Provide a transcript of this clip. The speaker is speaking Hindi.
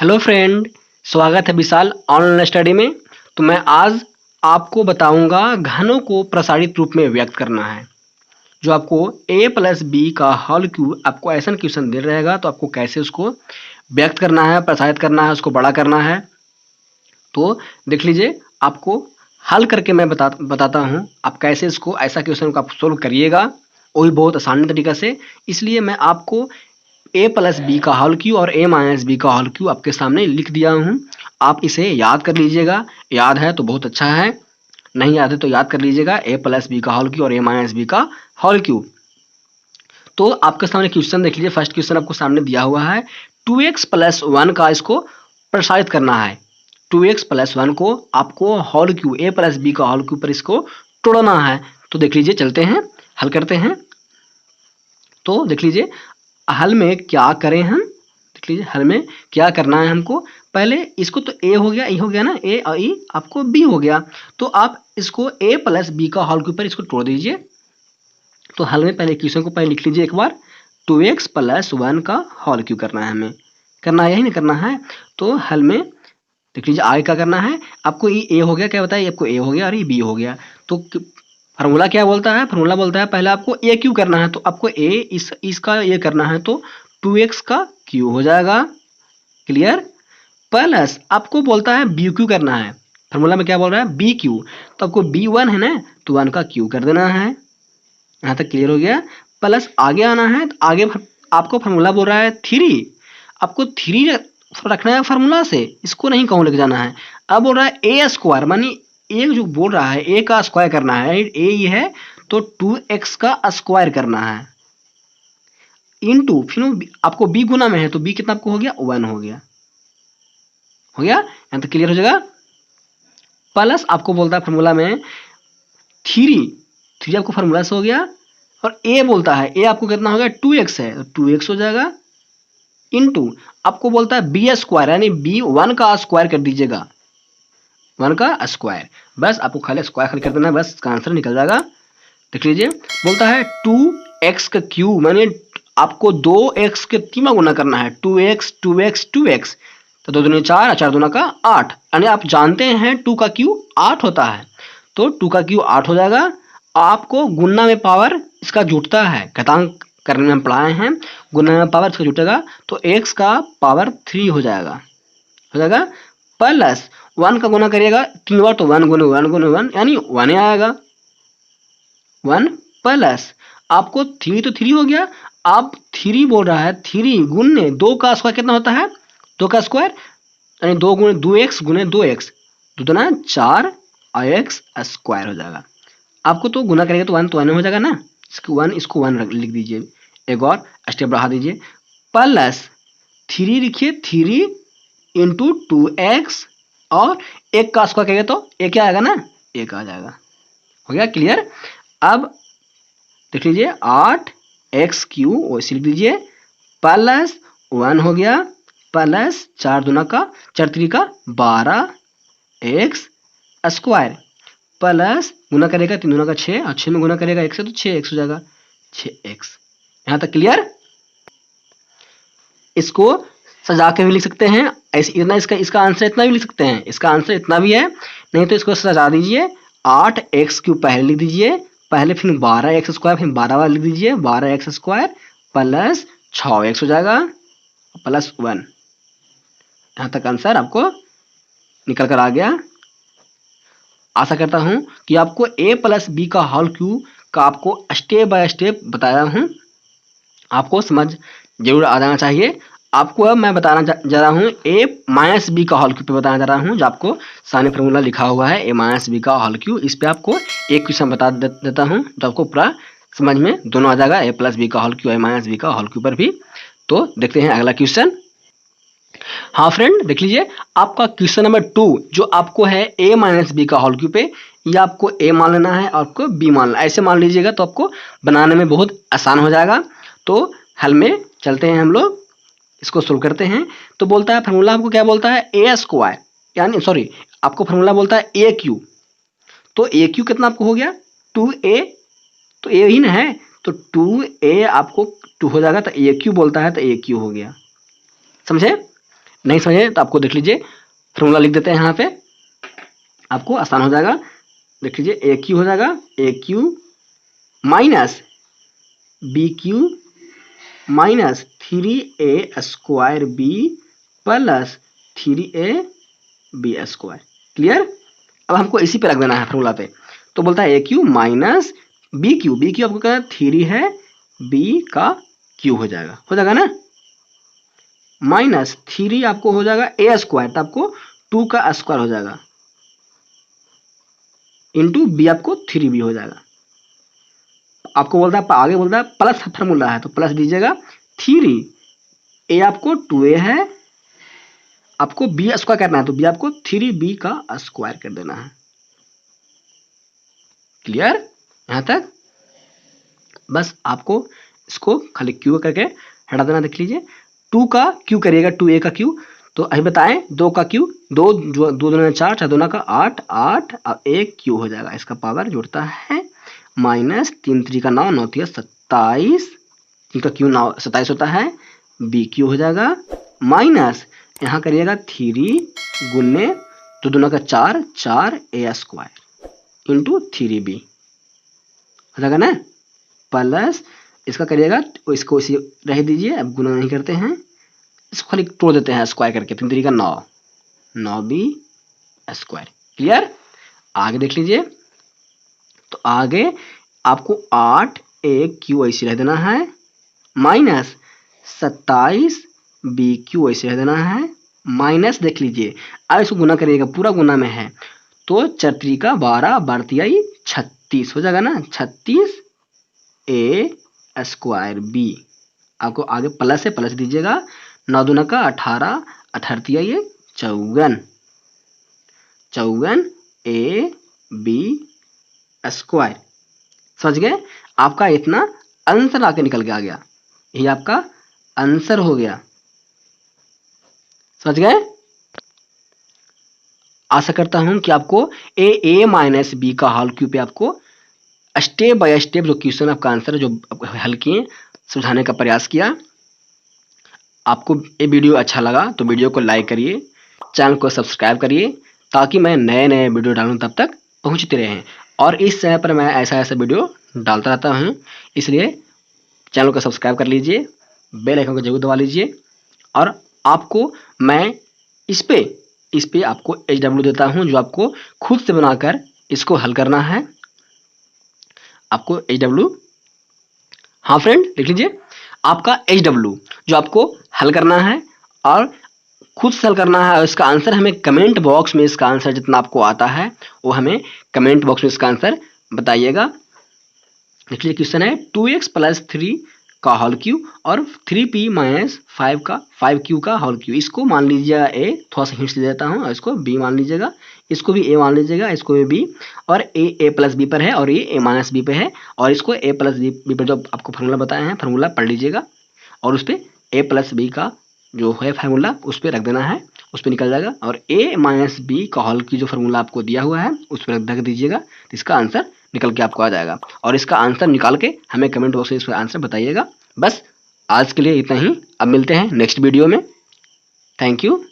हेलो फ्रेंड, स्वागत है विशाल ऑनलाइन स्टडी में। तो मैं आज आपको बताऊंगा घनों को प्रसारित रूप में व्यक्त करना है। जो आपको a प्लस बी का होल क्यूब आपको ऐसा क्वेश्चन दे रहेगा, तो आपको कैसे उसको व्यक्त करना है, प्रसारित करना है, उसको बड़ा करना है। तो देख लीजिए, आपको हल करके मैं बताता हूँ आप कैसे इसको ऐसा क्वेश्चन को आप सोल्व करिएगा, वो भी बहुत आसान तरीका से। इसलिए मैं आपको a प्लस बी का होल क्यूब और a माइनस बी का होल क्यूब आपके सामने लिख दिया हूँ। आप इसे याद कर लीजिएगा, याद है तो बहुत अच्छा है, नहीं याद है तो याद कर लीजिएगा। a प्लस बी का होल क्यूब और a माइनस बी का होल क्यूब। तो आपके सामने क्वेश्चन देख लीजिए, फर्स्ट क्वेश्चन आपको सामने दिया हुआ है 2x प्लस 1 का इसको प्रसारित करना है। 2x प्लस 1 को आपको whole cube a plus B का होल क्यूब पर इसको तोड़ना है। तो देख लीजिए, चलते हैं हल करते हैं। तो देख लीजिए हल में क्या करें हम, देख लीजिए हल में क्या करना है हमको। पहले इसको तो a हो गया, e हो गया ना, a और e आपको b हो गया। तो आप इसको a प्लस बी का होल के ऊपर इसको तोड़ दीजिए। तो हल में पहले क्वेश्चन को पहले लिख लीजिए एक बार, 2x प्लस 1 का होल क्यों करना है, हमें करना है, यही नहीं करना है। तो हल में देख लीजिए आगे क्या करना है, आपको ये a हो गया, क्या बताइए, आपको a हो गया और ये b हो गया। तो फार्मूला क्या बोलता है, फार्मूला बोलता है पहले आपको a क्यू करना है। तो आपको a इसका ये करना है, तो 2x का क्यू हो जाएगा, क्लियर। प्लस आपको बोलता है बी क्यू करना है, फार्मूला में क्या बोल रहा है बी क्यू। तो आपको b1 है ना, तो 1 का क्यू कर देना है। यहाँ तक क्लियर हो गया। प्लस आगे आना है, तो आगे आपको फार्मूला बोल रहा है 3, आपको 3 रखना है फार्मूला से, इसको नहीं कहूँ लेके जाना है। अब बोल रहा है ए स्क्वायर, मानी एक जो बोल रहा है ए का स्क्वायर करना है, ए ये है तो 2x का स्क्वायर करना है इनटू, फिर आपको b गुना में है तो b कितना आपको हो गया 1 हो गया, हो गया, यहाँ तक क्लियर हो जाएगा। प्लस आपको बोलता है फार्मूला में 3 आपको फार्मूला से हो गया, और a बोलता है a आपको कितना हो गया 2x है, तो 2x हो जाएगा इनटू आपको बोलता है बी स्क्वायर, यानी b 1 का स्क्वायर कर दीजिएगा, 1 का स्क्वायर। बस आपको खाली स्क्वायर खाली कर देना है, बस इसका आंसर निकल जाएगा। देख लीजिए बोलता है 2x का क्यूब, माने आपको 2x के 3 गुना करना है, 2x 2x 2x, तो 2 दूनी 4, 4 दूना का 8, यानी आप जानते हैं 2 का क्यू 8 होता है, तो 2 का क्यू 8 हो जाएगा। आपको गुना में पावर इसका जुटता है, घातांक करने में हम पढ़ाए हैं, गुना में पावर इसका जुटेगा, तो x का पावर 3 हो जाएगा, हो जाएगा। प्लस 1 का गुना करिएगा 3 बार, तो 1 गुने 1 गुने 1 यानी 1 आएगा, 1 प्लस आपको 3 तो 3 हो गया। आप 3 बोल रहा है, 3 गुने 2 का स्क्वायर कितना होता है, 2 का स्क्वायर यानी 2 गुने 2x गुने 2x, 2 दूना 4 x स्क्वायर हो जाएगा। आपको तो गुना करेगा तो 1 हो जाएगा ना, इसको 1 लिख दीजिए, एक और स्टेप बढ़ा दीजिए। प्लस 3 लिखिए, 3 इंटू 2x, और 1 का स्क्वायर करेगा तो 1 क्या आएगा ना, 1 आ जाएगा, हो गया क्लियर। अब देख लीजिए 8x क्यू वैसे लिख दीजिए, प्लस 1 हो गया, प्लस 4 दूना का 4 3 का 12x स्क्वायर, प्लस गुना करेगा 3 दूना का 6, और 6 में गुना करेगा 1 से तो 6x हो जाएगा, 6x। यहाँ तक क्लियर। इसको सजा के भी लिख सकते हैं ऐसे, इतना इसका आंसर इतना भी लिख सकते हैं, इसका आंसर इतना भी है, नहीं तो इसको सजा दीजिए। 8x क्यू पहले लिख दीजिए, पहले फिर 12x स्क्वायर, फिर 12 बार लिख दीजिए, 12x स्क्वायर प्लस 6x हो जाएगा, प्लस 1। यहाँ तक आंसर आपको निकल कर आ गया। आशा करता हूँ कि आपको a प्लस बी का होल क्यूब का आपको स्टेप बाय स्टेप बताया हूँ, आपको समझ जरूर आ जाना चाहिए। आपको अब मैं बताना जा रहा हूँ a माइनस बी का होल क्यूब पे बताना जा रहा हूँ, जो आपको सामने फार्मूला लिखा हुआ है a माइनस बी का होल क्यूब। इस पे आपको एक क्वेश्चन बता देता हूँ, जो आपको पूरा समझ में दोनों आ जाएगा, a प्लस बी का whole cube, a minus B का होल क्यूब पर भी। तो देखते हैं अगला क्वेश्चन। हाँ फ्रेंड देख लीजिए, आपका क्वेश्चन नंबर 2 जो आपको है a माइनस बी का होल क्यूब पे, या आपको a मान लेना है और आपको b मान लेना, ऐसे मान लीजिएगा तो आपको बनाने में बहुत आसान हो जाएगा। तो हल में चलते हैं हम लोग, इसको सोल्व करते हैं। तो बोलता है फार्मूला आपको क्या बोलता है ए स्क्वायर, यानी सॉरी आपको फार्मूला बोलता है ए क्यू, तो ए क्यू कितना आपको हो गया 2a, तो ए ही ना है, तो 2a आपको 2 हो जाएगा, तो ए क्यू बोलता है तो ए क्यू हो गया, समझे। नहीं समझे तो आपको देख लीजिए, फॉर्मूला लिख देते हैं यहाँ पे, आपको आसान हो जाएगा। देख लीजिए, ए क्यू हो जाएगा, a cube minus b cube minus 3a² b plus 3ab²। Clear? अब हमको इसी पे रख देना है फॉर्मूला पे। तो बोलता है ए क्यू माइनस बी क्यू आपको क्या है 3 है, बी का क्यू हो जाएगा ना, माइनस 3 आपको हो जाएगा a², तो आपको 2 का स्क्वायर हो जाएगा, इंटू बी आपको 3b हो जाएगा। आपको बोलता है आगे बोलता है प्लस फार्मूला है, तो प्लस दीजिएगा 3, ए आपको 2a है, आपको बी स्क्वायर करना है, तो बी आपको 3b का स्क्वायर कर देना है। क्लियर यहां तक? बस आपको इसको खाली क्यू करके हटा देना। देख लीजिए, 2 का क्यू करिएगा, 2a का क्यू, तो अभी बताएं 2 का क्यू, 2 2 4 4 2 का 8 8 और 1 क्यू हो जाएगा। इसका पावर जुड़ता है माइनस 3 3 का 9 9 3 27, इनका क्यू 9 27 होता है, बी क्यू हो जाएगा, माइनस यहाँ करिएगा 3 गुन्ने 2 2 का 4 4a² इंटू 3b हो जाएगा ना, प्लस इसका करिएगा, इसको इसी रह दीजिए, अब गुना नहीं करते हैं, इसको खाली तोड़ देते हैं स्क्वायर करके, 3 3 का 9 9b²। क्लियर? आगे देख लीजिए, तो आगे आपको 8a³ ऐसे रह देना है, माइनस 27b³ ऐसे रह देना है, माइनस देख लीजिए, अब इसको गुना करिएगा, पूरा गुना में है, तो 4 3 का 12 12 3 36 हो जाएगा ना, 36a²b। आपको आगे प्लस है, प्लस दीजिएगा, 9 2 का 18 18 3 54 54ab²। समझ गए? आपका इतना आंसर आके निकल के आ गया, यही आपका आंसर हो गया। समझ गए? आशा करता हूं कि आपको a माइनस बी का होल क्यूब पे आपको स्टेप बाय स्टेप जो क्वेश्चन आपका आंसर जो हल किए समझाने का प्रयास किया। आपको ये वीडियो अच्छा लगा तो वीडियो को लाइक करिए, चैनल को सब्सक्राइब करिए, ताकि मैं नए नए वीडियो डालूं तब तक पहुंचते रहें। और इस चैनल पर मैं ऐसा वीडियो डालता रहता हूं, इसलिए चैनल को सब्सक्राइब कर लीजिए, बेल आइकन को जरूर दबा लीजिए। और आपको मैं इस पे आपको HW देता हूं, जो आपको खुद से बनाकर इसको हल करना है। आपको HW, हाँ फ्रेंड देख लीजिए, आपका HW जो आपको हल करना है और खुद से हल करना है, और इसका आंसर हमें कमेंट बॉक्स में, इसका आंसर जितना आपको आता है वो हमें कमेंट बॉक्स में इसका आंसर बताइएगा। देख लीजिए, क्वेश्चन है 2x + 3 का होल क्यूब और 3p - 5 का 5q का होल क्यूब। इसको मान लीजिएगा a, थोड़ा सा हिंट्स दे देता हूँ, और इसको b मान लीजिएगा, इसको भी a मान लीजिएगा, इसको भी b, और a + b पर है और ये a - b पे है, और इसको a + b पर जो आपको फार्मूला बताए हैं फार्मूला पढ़ लीजिएगा, और उस पर a + b का जो है फार्मूला उस पर रख देना है, उस पर निकल जाएगा। और a - b का होल की जो फार्मूला आपको दिया हुआ है उस पर रख दीजिएगा, तो इसका आंसर निकल के आपको आ जाएगा। और इसका आंसर निकाल के हमें कमेंट बॉक्स में इसका आंसर बताइएगा। बस आज के लिए इतना ही, अब मिलते हैं नेक्स्ट वीडियो में। Thank you.